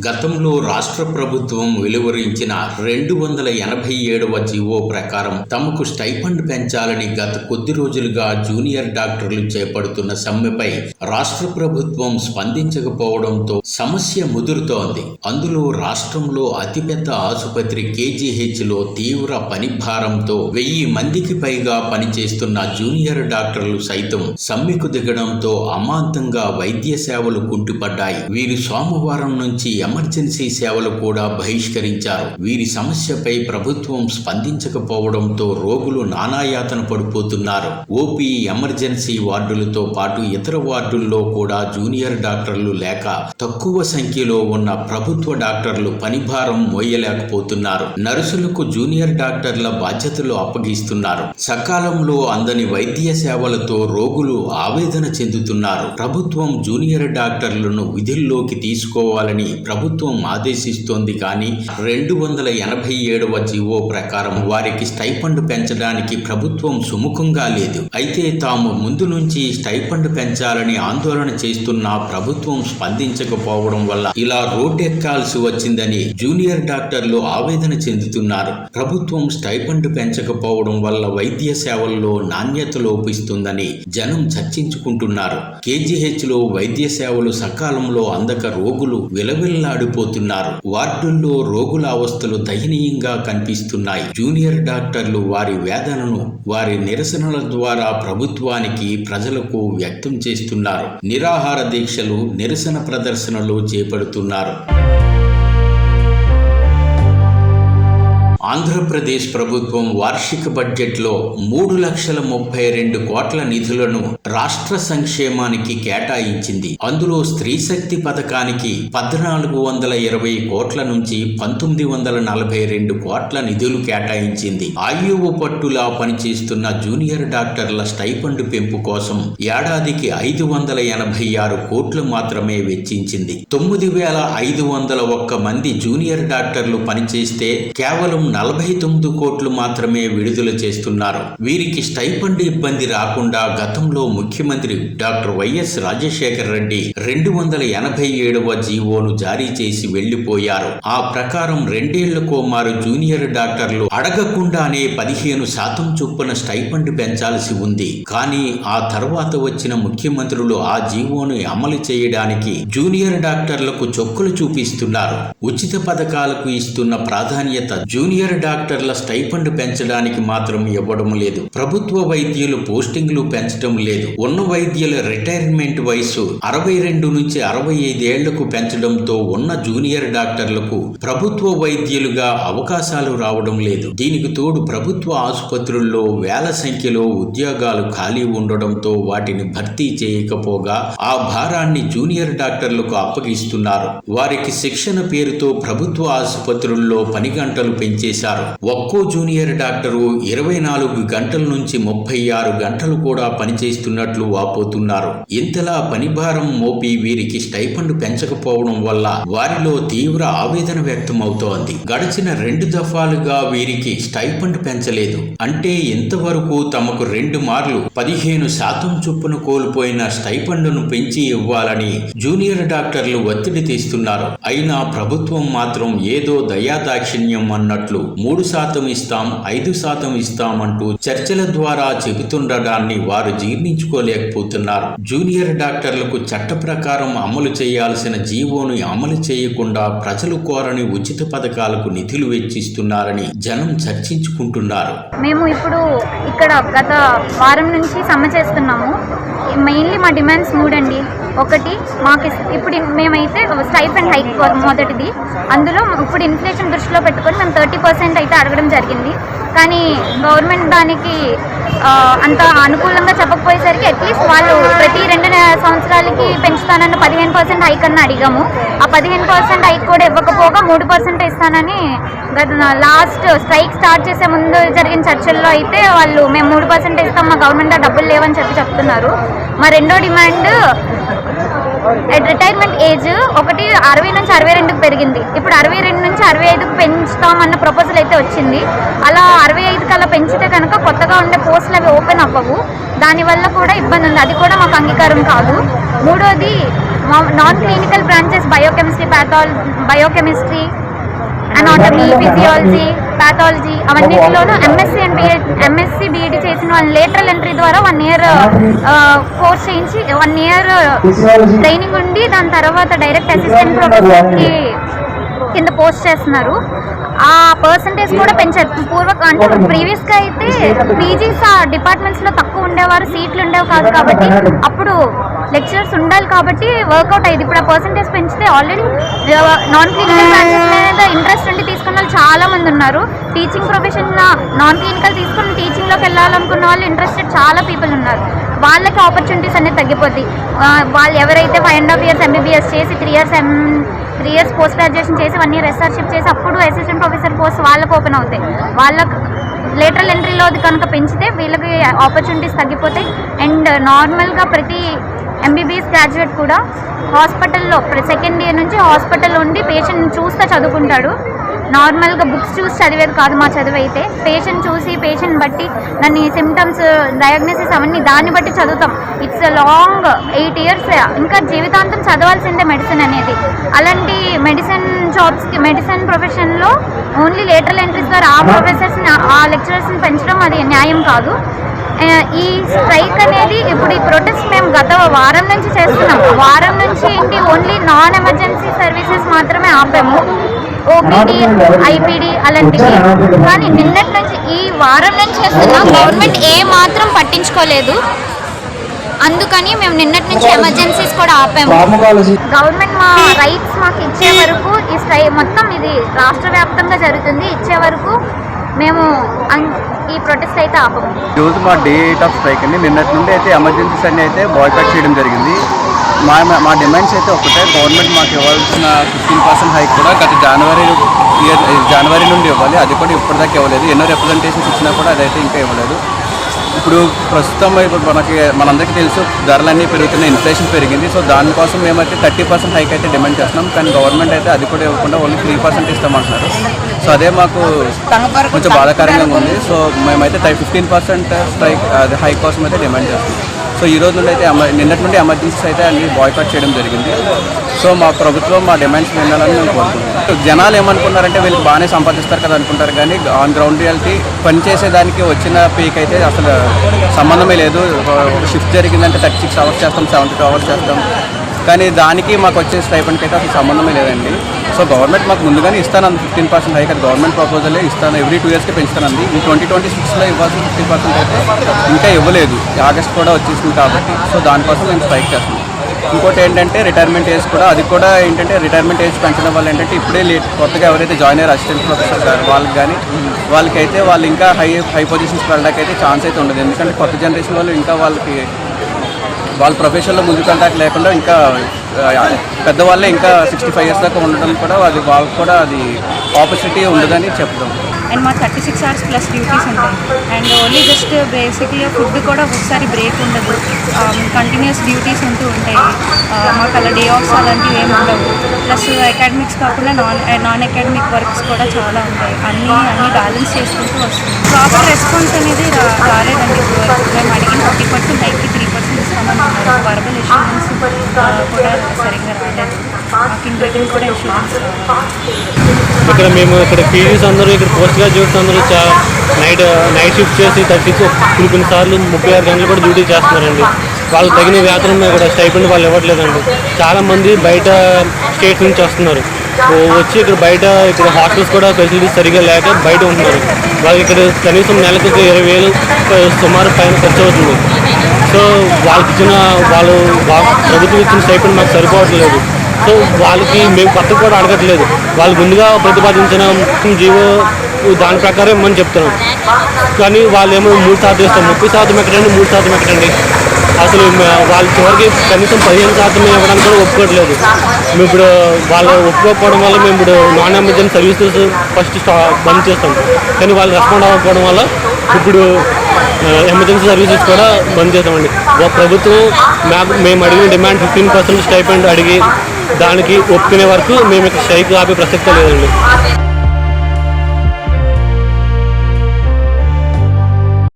గతంలో రాష్ట్ర ప్రభుత్వం వెలువరించిన 287వ జీవో ప్రకారం తమకు స్టైఫండ్ పెంచాలని గత కొద్ది రోజులుగా జూనియర్ డాక్టర్లు చేపడుతున్న సమ్మెపై రాష్ట్ర ప్రభుత్వం స్పందించకపోవడంతో సమస్య ముదురుతోంది. అందులో రాష్ట్రంలో అతిపెద్ద ఆసుపత్రి కేజీహెచ్లో తీవ్ర పని భారంతో 1000 మందికి పైగా పనిచేస్తున్న జూనియర్ డాక్టర్లు సైతం సమ్మెకు దిగడంతో అమాంతంగా వైద్య సేవలు కుంటుపడ్డాయి. వీరు సోమవారం నుంచి ఎమర్జెన్సీ సేవలు కూడా బహిష్కరించారు. వీరి సమస్యపై ప్రభుత్వం స్పందించకపోవడంతో రోగులు నానాయాతన పడిపోతున్నారు. ఓపీ, ఎమర్జెన్సీ వార్డులతో పాటు ఇతర వార్డుల్లో కూడా జూనియర్ డాక్టర్లు లేక తక్కువ సంఖ్యలో ఉన్న ప్రభుత్వ డాక్టర్లు పనిభారం మోయలేకపోతున్నారు. నర్సులకు జూనియర్ డాక్టర్ల బాధ్యతలు అప్పగిస్తున్నారు. సకాలంలో అందని వైద్య సేవలతో రోగులు ఆవేదన చెందుతున్నారు. ప్రభుత్వం జూనియర్ డాక్టర్లను విధుల్లోకి తీసుకోవాలని ప్రభుత్వం ఆదేశిస్తోంది. కానీ 287వ జీవో ప్రకారం వారికి స్టైఫండ్ పెంచడానికి ప్రభుత్వం సుముఖంగా లేదు. అయితే తాము ముందు నుంచి స్టైఫండ్ పెంచాలని ఆందోళన చేస్తున్నా ప్రభుత్వం స్పందించకపోవడం వల్ల ఇలా రోడ్డెక్కాల్సి వచ్చిందని జూనియర్ డాక్టర్లు ఆవేదన చెందుతున్నారు. ప్రభుత్వం స్టైఫండ్ పెంచకపోవడం వల్ల వైద్య సేవల్లో నాణ్యత లోపిస్తుందని జనం చర్చించుకుంటున్నారు. కేజీహెచ్లో వైద్య సేవలు సకాలంలో అందక రోగులు విలవిల్లాడిపోతున్నారు. వార్డుల్లో రోగుల అవస్థలు దయనీయంగా కనిపిస్తున్నాయి. జూనియర్ డాక్టర్లు వారి వేదనను వారి నిరసనల ద్వారా ప్రభుత్వానికి, ప్రజలకు వ్యక్తం చేస్తున్నారు. నిరాహార దీక్షలు, నిరసన ప్రదర్శనలు చేపడుతున్నారు. ఆంధ్రప్రదేశ్ ప్రభుత్వం వార్షిక బడ్జెట్లో 3,32 కోట్ల నిధులను రాష్ట్ర సంక్షేమానికి కేటాయించింది. అందులో స్త్రీ శక్తి పథకానికి 1,420 కోట్ల నుంచి 1,942 కోట్ల నిధులు కేటాయించింది. ఆయువు పట్టులా పనిచేస్తున్న జూనియర్ డాక్టర్ల స్టైఫండ్ పెంపు కోసం ఏడాదికి 586 కోట్లు మాత్రమే వెచ్చించింది. 9,501 మంది జూనియర్ డాక్టర్లు పనిచేస్తే కేవలం 49 కోట్లు మాత్రమే విడుదల చేస్తున్నారు. వీరికి స్టైఫండ్ ఇబ్బంది రాకుండా గతంలో ముఖ్యమంత్రి డాక్టర్ వైఎస్ రాజశేఖర రెడ్డి 287వ జీవోను జారీ చేసి వెళ్లిపోయారు. ఆ ప్రకారం 2 ఏళ్లకో మారు జూనియర్ డాక్టర్లు అడగకుండానే 15% చొప్పున స్టైఫండ్ పెంచాల్సి ఉంది. కానీ ఆ తర్వాత వచ్చిన ముఖ్యమంత్రులు ఆ జీవోను అమలు చేయడానికి జూనియర్ డాక్టర్లకు చొక్కులు చూపిస్తున్నారు. ఉచిత పథకాలకు ఇస్తున్న ప్రాధాన్యత జూనియర్ డాక్టర్ల స్టైఫండ్ పెంచడానికి మాత్రం ఇవ్వడం లేదు. ప్రభుత్వ వైద్యులు పోస్టింగ్లు పెంచడం లేదు. ఉన్న వైద్యుల రిటైర్మెంట్ వయసు 62 నుంచి 65 ఏళ్లకు పెంచడంతో ఉన్న జూనియర్ డాక్టర్లకు ప్రభుత్వ వైద్యులుగా అవకాశాలు రావడం లేదు. దీనికి తోడు ప్రభుత్వ ఆసుపత్రుల్లో వేల సంఖ్యలో ఉద్యోగాలు ఖాళీ ఉండడంతో వాటిని భర్తీ చేయకపోగా ఆ భారాన్ని జూనియర్ డాక్టర్లకు అప్పగిస్తున్నారు. వారికి శిక్షణ పేరుతో ప్రభుత్వ ఆసుపత్రుల్లో పని గంటలు పెంచేశారు. ఒక్కో జూనియర్ డాక్టరు 24 గంటల నుంచి 36 గంటలు కూడా పనిచేస్తున్నట్లు వాపోతున్నారు. ఇంతలా పనిభారం మోపి వీరికి స్టైఫండ్ పెంచకపోవడం వల్ల వారిలో తీవ్ర ఆవేదన వ్యక్తమవుతోంది. గడిచిన 2 దఫాలుగా వీరికి స్టైఫండ్ పెంచలేదు. అంటే ఇంతవరకు తమకు 2 మార్లు 15% చొప్పున కోల్పోయిన స్టైఫండ్ను పెంచి ఇవ్వాలని జూనియర్ డాక్టర్లు ఒత్తిడి తెస్తున్నారు. అయినా ప్రభుత్వం మాత్రం ఏదో దయాదాక్షిణ్యం అన్నట్లు 3% ఇస్తాం, 5% ఇస్తామంటూ చర్చల ద్వారా చెబుతుండడాన్ని వారు జీర్ణించుకోలేకపోతున్నారు. జూనియర్ డాక్టర్లకు చట్ట ప్రకారం అమలు చేయాల్సిన జీవోను అమలు చేయకుండా ప్రజలు కోరని ఉచిత పథకాలకు నిధులు వెచ్చిస్తున్నారని జనం చర్చించుకుంటున్నారు. మేము ఇప్పుడు ఇక్కడ గత వారం నుంచి సమ్మె చేస్తున్నాము. మెయిన్లీ మా డిమాండ్స్ 3 అండి. ఒకటి, మాకు ఇప్పుడు మేమైతే స్టైఫండ్ హైక్ మొదటిది. అందులో ఇప్పుడు ఇన్ఫ్లేషన్ దృష్టిలో పెట్టుకొని మేము 30% అయితే అడగడం జరిగింది. కానీ గవర్నమెంట్ దానికి అంత అనుకూలంగా చెప్పకపోయేసరికి అట్లీస్ట్ వాళ్ళు ప్రతి 2 సంవత్సరాలకి పెంచుతానన్న 15% హైక్ అన్న అడిగాము. ఆ 15% హైక్ కూడా ఇవ్వకపోగా 3% ఇస్తానని లాస్ట్ స్ట్రైక్ స్టార్ట్ చేసే ముందు జరిగిన చర్చల్లో అయితే వాళ్ళు మేము 3% ఇస్తాం, మా గవర్నమెంట్ డబ్బులు లేవని చెప్తున్నారు. మా రెండో డిమాండ్, రిటైర్మెంట్ ఏజ్ ఒకటి 60 నుంచి 62కి పెరిగింది. ఇప్పుడు 62 నుంచి 65కి పెంచుతామన్న ప్రపోజల్ అయితే వచ్చింది. అలా 65కి అలా పెంచితే కనుక కొత్తగా ఉండే పోస్టులు అవి ఓపెన్ అవ్వవు. దానివల్ల కూడా ఇబ్బంది ఉంది. అది కూడా మాకు అంగీకారం కాదు. మూడోది, non clinical branches biochemistry, anatomy, physiology, pathology అవన్నిటిలోనూ ఎంఎస్సి బీఈడి చేసిన వాళ్ళు లేటరల్ ఎంట్రీ ద్వారా 1 year కోర్స్ చేయించి 1 year ట్రైనింగ్ ఉండి దాని తర్వాత డైరెక్ట్ అసిస్టెంట్ ప్రొఫెసర్కి కింద పోస్ట్ చేస్తున్నారు. ఆ పర్సంటేజ్ కూడా పెంచారు. అంటే ప్రీవియస్గా అయితే పీజీస్ ఆ డిపార్ట్మెంట్స్లో తక్కువ ఉండేవారు, సీట్లు ఉండేవి కాదు. కాబట్టి అప్పుడు లెక్చరర్స్ ఉండాలి కాబట్టి వర్కౌట్ అయ్యింది. ఇప్పుడు ఆ పర్సంటేజ్ పెంచితే ఆల్రెడీ నాన్ క్లినికల్ బ్రాంచెస్ మీద ఇంట్రెస్ట్ ఉండి తీసుకున్న వాళ్ళు చాలా మంది ఉన్నారు. టీచింగ్ ప్రొఫెషన్ నాన్ క్లినికల్ తీసుకుని టీచింగ్లోకి వెళ్ళాలనుకున్న వాళ్ళు ఇంట్రెస్టెడ్ చాలా పీపుల్ ఉన్నారు. వాళ్ళకి ఆపర్చునిటీస్ అనేది తగ్గిపోద్ది. వాళ్ళు ఎవరైతే 5.5 years ఎంబీబీఎస్ చేసి 3 years పోస్ట్ గ్రాడ్యుయేషన్ చేసి 1 year ఎస్ఆర్షిప్ చేసి అప్పుడు అసిస్టెంట్ ప్రొఫెసర్ పోస్ట్ వాళ్ళకు ఓపెన్ అవుతాయి. వాళ్ళకు లేటరల్ ఎంట్రీలో కనుక పెంచితే వీళ్ళకి ఆపర్చునిటీస్ తగ్గిపోతాయి. అండ్ నార్మల్గా ప్రతి ఎంబీబీఎస్ గ్రాడ్యుయేట్ కూడా హాస్పిటల్లో 2nd year నుంచి హాస్పిటల్లో ఉండి పేషెంట్ చూస్తూ చదువుకుంటాడు. నార్మల్గా బుక్స్ చూసి చదివేది కాదు మా చదువు అయితే. పేషెంట్ చూసి పేషెంట్ బట్టి దాన్ని సిమ్టమ్స్ డయాగ్నోసిస్ అవన్నీ దాన్ని బట్టి చదువుతాం. ఇట్స్ లాంగ్ 8 years, ఇంకా జీవితాంతం చదవాల్సిందే మెడిసిన్ అనేది. అలాంటి మెడిసిన్ ప్రొఫెషన్లో ఓన్లీ లేటరల్ ఎంట్రీస్ ద్వారా ఆ ప్రొఫెసర్స్ని ఆ లెక్చరర్స్ని పెంచడం అది న్యాయం కాదు. ఈ స్ట్రైక్ అనేది ఇప్పుడు ఈ ప్రొటెస్ట్ మేము గత వారం నుంచి చేస్తున్నాం. వారం నుంచి ఏంటి ఓన్లీ నాన్ ఎమర్జెన్సీ సర్వీసెస్ మాత్రమే ఆపాము, ఓపీడీ, ఐపీడీ అలాంటివి. కానీ నిన్నటి నుంచి ఈ వారం నుంచి చేస్తున్నాం. గవర్నమెంట్ ఏ మాత్రం పట్టించుకోలేదు. అందుకని మేము నిన్నటి నుంచి ఎమర్జెన్సీస్ కూడా ఆపాము. గవర్నమెంట్ మా రైట్స్ మాకు ఇచ్చే వరకు ఈ మొత్తం ఇది రాష్ట్ర వ్యాప్తంగా జరుగుతుంది. ఇచ్చే వరకు మేము ఈ ప్రొటెస్ట్ అయితే ఆపము. ఈరోజు మా డే 8 ఆఫ్ స్ట్రైక్ అండి. నిన్నటి నుండి అయితే ఎమర్జెన్సీస్ అన్ని అయితే బాయ్కాట్ చేయడం జరిగింది. మా డిమాండ్స్ అయితే ఒకటే, గవర్నమెంట్ మాకు ఇవ్వాల్సిన 15% హైక్ కూడా గత జనవరి నుండి ఇవ్వాలి. అది కూడా ఇప్పటిదాకా ఇవ్వలేదు. ఎన్నో రిప్రజెంటేషన్స్ ఇచ్చినా కూడా అదైతే ఇంకా ఇవ్వలేదు. ఇప్పుడు ప్రస్తుతం మనందరికీ తెలుసు ధరలన్నీ పెరుగుతున్నాయి, ఇన్ఫ్లేషన్ పెరిగింది. సో దానికోసం మేమైతే 30% హైక్ అయితే డిమాండ్ చేస్తున్నాం. కానీ గవర్నమెంట్ అయితే అది కూడా ఇవ్వకుండా ఓన్లీ 3% ఇస్తామంటున్నారు. సో అదే మాకు కొంచెం బాధాకరంగా ఉంది. సో మేమైతే 15% స్ట్రైక్ అది హైక్ కోసం అయితే డిమాండ్ చేస్తున్నాం. సో ఈ రోజు నుండి అయితే నిన్నటి నుండి ఎమర్జెన్సీస్ అయితే అన్ని బాయ్కాట్ చేయడం జరిగింది. సో మా ప్రభుత్వం మా డిమాండ్స్ వినాలని మేము కోరుకుంటున్నాం. జనాలు ఏమనుకున్నారంటే వీళ్ళకి బాగానే సంపాదిస్తారు కదా అనుకుంటారు, కానీ ఆన్ గ్రౌండ్ రియాలిటీ పనిచేసేదానికి వచ్చిన పీక్ అయితే అసలు సంబంధమే లేదు. షిఫ్ట్ జరిగిందంటే 36 hours చేస్తాం, 72 hours చేస్తాం, కానీ దానికి మాకు వచ్చే స్టైపెండ్కి అయితే అసలు సంబంధమే లేదండి. సో గవర్నమెంట్ మాకు ముందుగానే ఇస్తానంది 15% హైక్, అది గవర్నమెంట్ ప్రపోజలే ఇస్తాను, ఎవ్రీ 2 yearsకి పెంచుతానండి. ఈ 2026లో ఇవ్వాల్సిన 50% అయితే ఇంకా ఇవ్వలేదు. ఆగస్ట్ కూడా వచ్చేసింది కాబట్టి సో దానికోసం మేము స్ట్రైక్ చేస్తున్నాం. ఇంకోటి ఏంటంటే రిటైర్మెంట్ ఏజ్ కూడా, అది కూడా ఏంటంటే రిటైర్మెంట్ ఏజ్ పెంచడం వల్ల ఏంటంటే ఇప్పుడే కొత్తగా ఎవరైతే జాయిన్ అయ్యారు అసిస్టెంట్ ప్రొఫెసర్ గారు వాళ్ళకి కానీ వాళ్ళకైతే వాళ్ళు ఇంకా హై పొజిషన్స్కి వెళ్ళడానికి అయితే ఛాన్స్ అయితే ఉండదు. ఎందుకంటే కొత్త జనరేషన్ వాళ్ళు ఇంకా వాళ్ళ ప్రొఫెషన్లో ముందుకు వెళ్ళడానికి లేకుండా ఇంకా పెద్దవాళ్ళే ఇంకా 65 years దాకా ఉండడం కూడా వాళ్ళకి కూడా అది ఆపర్చునిటీ ఉండదని చెప్తాం. అండ్ మా 36 hours ప్లస్ డ్యూటీస్ ఉంటాయి. అండ్ ఓన్లీ జస్ట్ బేసిక్గా ఫుడ్ కూడా ఒకసారి బ్రేక్ ఉండదు, కంటిన్యూస్ డ్యూటీస్ ఉంటూ ఉంటాయి. మాకు అలా డే ఆఫ్స్ అలాంటివి ఏమి ఉండవు. ప్లస్ అకాడమిక్స్ కాకుండా నాన్ అకాడమిక్ వర్క్స్ కూడా చాలా ఉంటాయి. అన్నీ బ్యాలెన్స్ చేసుకుంటూ వస్తుంది. ప్రాపర్ రెస్పాన్స్ అనేది రాలేదండి ఇప్పుడు వరకు. మేము అడిగిన 40% హైక్కి 3% ఇస్తామన్నారు. వర్బల్ ఇన్సూరెన్స్ కూడా సరిగ్గా రాలేదు. మాకు ఇన్వెటింగ్ కూడా ఇన్సూరెన్స్ ఇక్కడ మేము ఇక్కడ పీజీస్ అందరూ ఇక్కడ పోస్ట్ గ్రాడ్యుయేట్స్ అందరూ నైట్ షిఫ్ట్ చేసి 36 కొన్నిసార్లు 36 గంటలు కూడా డ్యూటీ చేస్తున్నారండి. వాళ్ళకి తగిన వేతనం కూడా స్టైపెండ్ వాళ్ళు ఇవ్వట్లేదండి. చాలామంది బయట స్టేట్స్ నుంచి వస్తున్నారు, వచ్చి ఇక్కడ బయట ఇక్కడ హాస్టల్స్ కూడా ఫెసిలిటీస్ సరిగ్గా లేక బయట ఉంటున్నారు. వాళ్ళకి ఇక్కడ కనీసం నెలకు 20,000 సుమారు పైన ఖర్చు అవుతుంది. సో వాళ్ళు ప్రభుత్వం ఇచ్చిన స్టైపెండ్ మాకు సరిపోవట్లేదు. సో వాళ్ళకి మేము కొత్తగా కూడా అడగట్లేదు, వాళ్ళు ముందుగా ప్రతిపాదించిన జీవో దాని ప్రకారం ఇమ్మని చెప్తున్నాం. కానీ వాళ్ళు ఏమో 3% ఇస్తాం, 30% ఎక్కడండి, 3% ఎక్కడండి. అసలు వాళ్ళ చివరికి కనీసం 15% ఇవ్వడానికి కూడా ఒప్పుకోవట్లేదు. మేము ఇప్పుడు వాళ్ళు ఒప్పుకోకపోవడం వల్ల మేము ఇప్పుడు నాన్ ఎమర్జెన్సీ సర్వీసెస్ ఫస్ట్ బంద్ చేస్తాం. కానీ వాళ్ళు రెస్పాండ్ అవ్వకపోవడం వల్ల ఇప్పుడు ఎమర్జెన్సీ సర్వీసెస్ కూడా బంద్ చేస్తామండి. ప్రభుత్వం మేము అడిగిన డిమాండ్ 15% స్టైపెండ్ అడిగి దానికి ఒప్పుకునే వరకు మేము ఇక్కడ స్ట్రైక్ ఆపే ప్రసక్తే లేదండి.